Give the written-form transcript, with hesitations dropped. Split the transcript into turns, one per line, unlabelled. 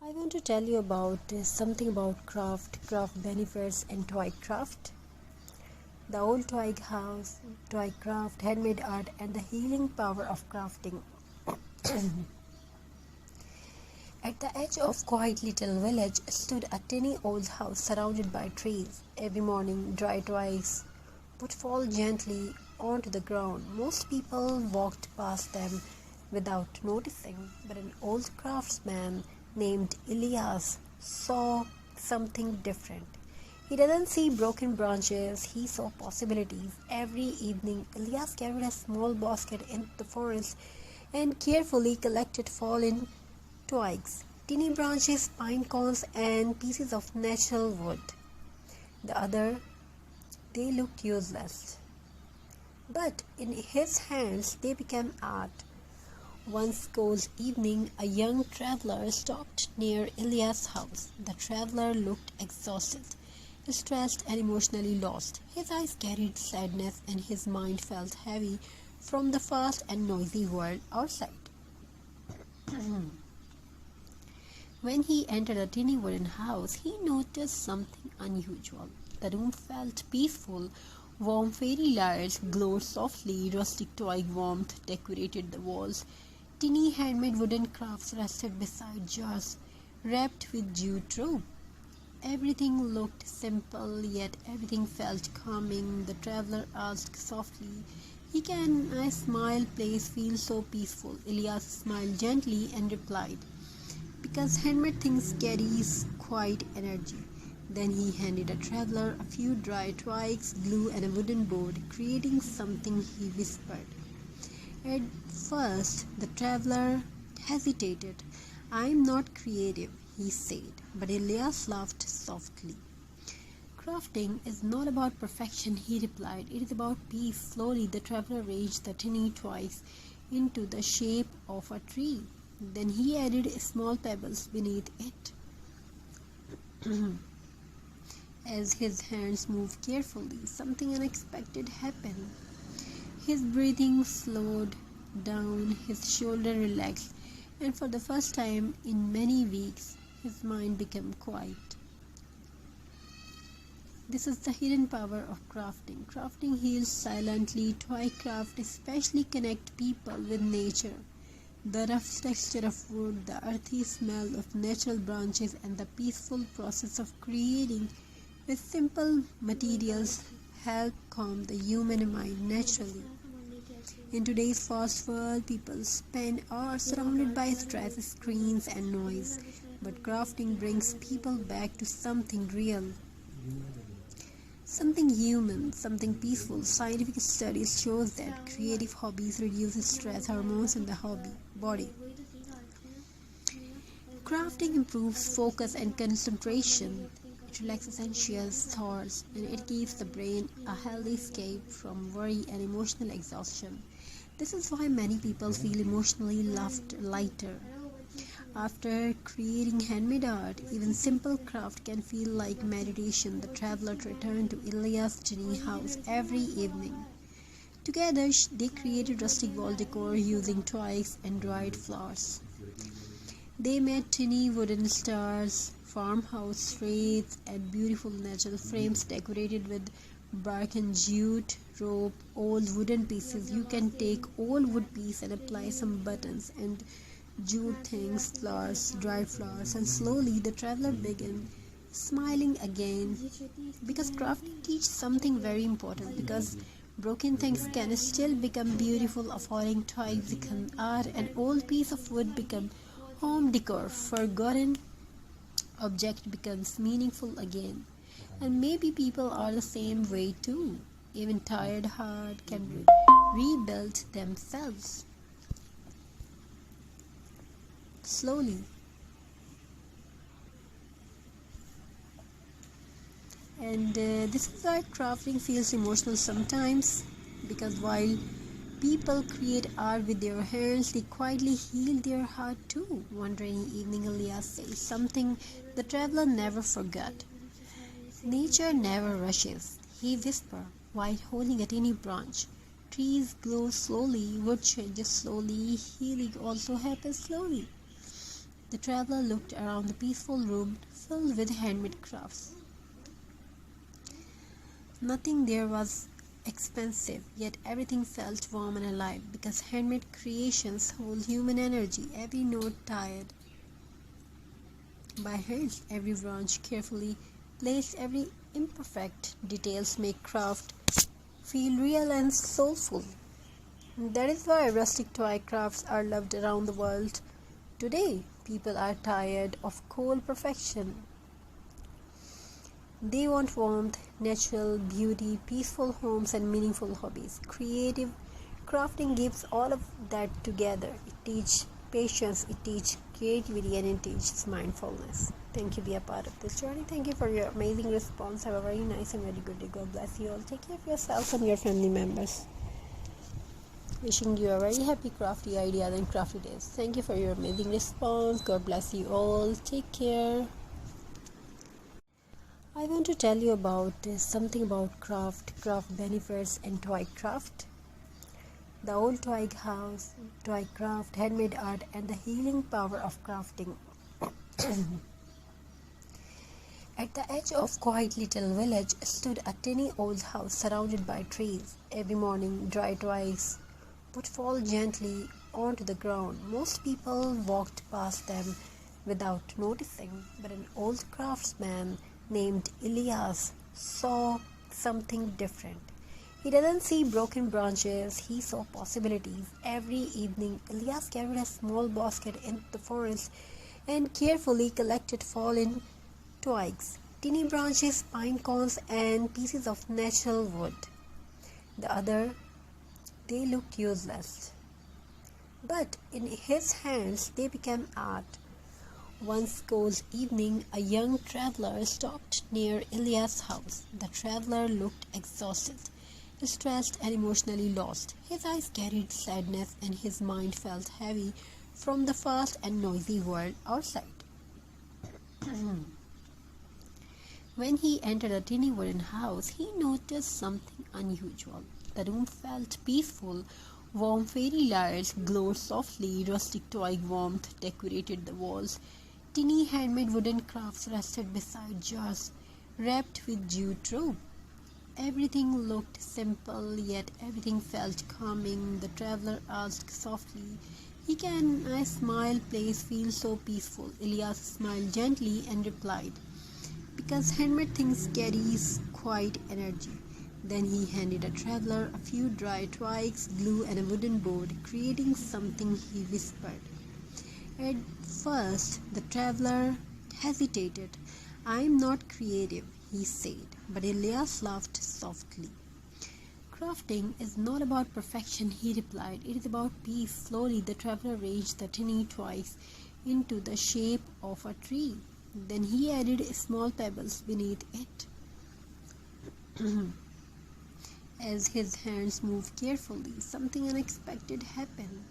I want to tell you about something about craft benefits, and toy craft. The old Twig house, toy craft, handmade art, and the healing power of crafting. At the edge of quiet little village stood a tiny old house surrounded by trees. Every morning, dry twigs would fall gently onto the ground. Most people walked past them without noticing, but an old craftsman named Elias saw something different. He didn't see broken branches, he saw possibilities. Every evening, Elias carried a small basket into the forest and carefully collected fallen twigs, tiny branches, pine cones, and pieces of natural wood. The other, they looked useless, but in his hands they became art. One cold evening, a young traveler stopped near Elias' house. The traveler looked exhausted, stressed, and emotionally lost. His eyes carried sadness, and his mind felt heavy from the fast and noisy world outside. When he entered a tiny wooden house, he noticed something unusual. The room felt peaceful. Warm fairy lights glowed softly. Rustic twig warmth decorated the walls. Tiny handmade wooden crafts rested beside jars wrapped with jute rope. Everything looked simple, yet everything felt calming. The traveler asked softly, "Can a smile place feel so peaceful?" Elias smiled gently and replied, "Because handmade things carries quiet energy." Then he handed a traveler a few dry twigs, glue, and a wooden board, creating something. He whispered. At first, the traveler hesitated. "I am not creative," he said, but Elias laughed softly. "Crafting is not about perfection," he replied. "It is about peace." Slowly, the traveler arranged the tiny twigs into the shape of a tree. Then he added small pebbles beneath it. As his hands moved carefully, something unexpected happened. His breathing slowed down, his shoulder relaxed, and for the first time in many weeks, his mind became quiet. This is the hidden power of crafting. Crafting heals silently. Toy craft especially connect people with nature. The rough texture of wood, the earthy smell of natural branches, and the peaceful process of creating with simple materials help calm the human mind naturally. In today's fast world, people spend hours surrounded by stress, screens, and noise. But crafting brings people back to something real, something human, something peaceful. Scientific studies show that creative hobbies reduce stress hormones in the body. Crafting improves focus and concentration. It relaxes anxious thoughts, and it gives the brain a healthy escape from worry and emotional exhaustion. This is why many people feel emotionally lighter after creating handmade art. Even simple craft can feel like meditation. The traveler returned to Elias' tiny house every evening. Together, they created rustic wall decor using twigs and dried flowers. They made tiny wooden stars, farmhouse wreaths, and beautiful natural frames decorated with bark and jute rope, old wooden pieces. You can take old wood piece and apply some buttons and jute things, flowers, dried flowers, and slowly the traveler began smiling again, because crafting teaches something very important. Because broken things can still become beautiful. A falling twig become art, an old piece of wood become home decor, forgotten object becomes meaningful again. And maybe people are the same way too. Even tired heart can rebuild themselves slowly. And this is why crafting feels emotional sometimes, because while people create art with their hands, they quietly heal their heart too. One rainy evening, Elias says something the traveler never forgot. "Nature never rushes," he whispered while holding a tiny branch. "Trees glow slowly, wood changes slowly, healing also happens slowly." The traveler looked around the peaceful room filled with handmade crafts. Nothing there was expensive, yet everything felt warm and alive because handmade creations hold human energy, every note tied by hands, every branch carefully placed, every imperfect details make craft feel real and soulful. That is why rustic toy crafts are loved around the world. Today, people are tired of cold perfection. They want warmth, natural beauty, peaceful homes, and meaningful hobbies. Creative crafting gives all of that together. It teaches patience, it teaches creativity, and it teaches mindfulness. Thank you, be a part of this journey. Thank you for your amazing response. Have a very nice and very good day. God bless you all. Take care of yourself and your family members. Wishing you a very happy crafty ideas and crafty days. Thank you for your amazing response. God bless you all. Take care. I want to tell you about something about craft benefits, and toy craft. The old Twig house, toy craft, handmade art, and the healing power of crafting. At the edge of quiet little village stood a tiny old house surrounded by trees. Every morning, dry twigs would fall gently onto the ground. Most people walked past them without noticing, but an old craftsman named Elias saw something different. He doesn't see broken branches, he saw possibilities. Every evening, Elias carried a small basket into the forest and carefully collected fallen twigs, tiny branches, pine cones, and pieces of natural wood. They looked useless, but in his hands they became art. One cold evening, a young traveler stopped near Elias' house. The traveler looked exhausted, stressed, and emotionally lost. His eyes carried sadness, and his mind felt heavy from the fast and noisy world outside. When he entered a tiny wooden house, he noticed something unusual. The room felt peaceful. Warm fairy lights glowed softly. Rustic twig warmth decorated the walls. Tiny handmade wooden crafts rested beside jars wrapped with jute rope. Everything looked simple, yet everything felt calming. The traveler asked softly, "Can a small place feel so peaceful?" Elias smiled gently and replied, "Because handmade things carries quiet energy." Then he handed the traveler a few dry twigs, glue, and a wooden board, creating something. He whispered. At first, the traveler hesitated. "I am not creative," he said, but Elias laughed softly. "Crafting is not about perfection," he replied. "It is about peace." Slowly, the traveler arranged the tiny twigs into the shape of a tree. Then he added small pebbles beneath it. As his hands moved carefully, something unexpected happened.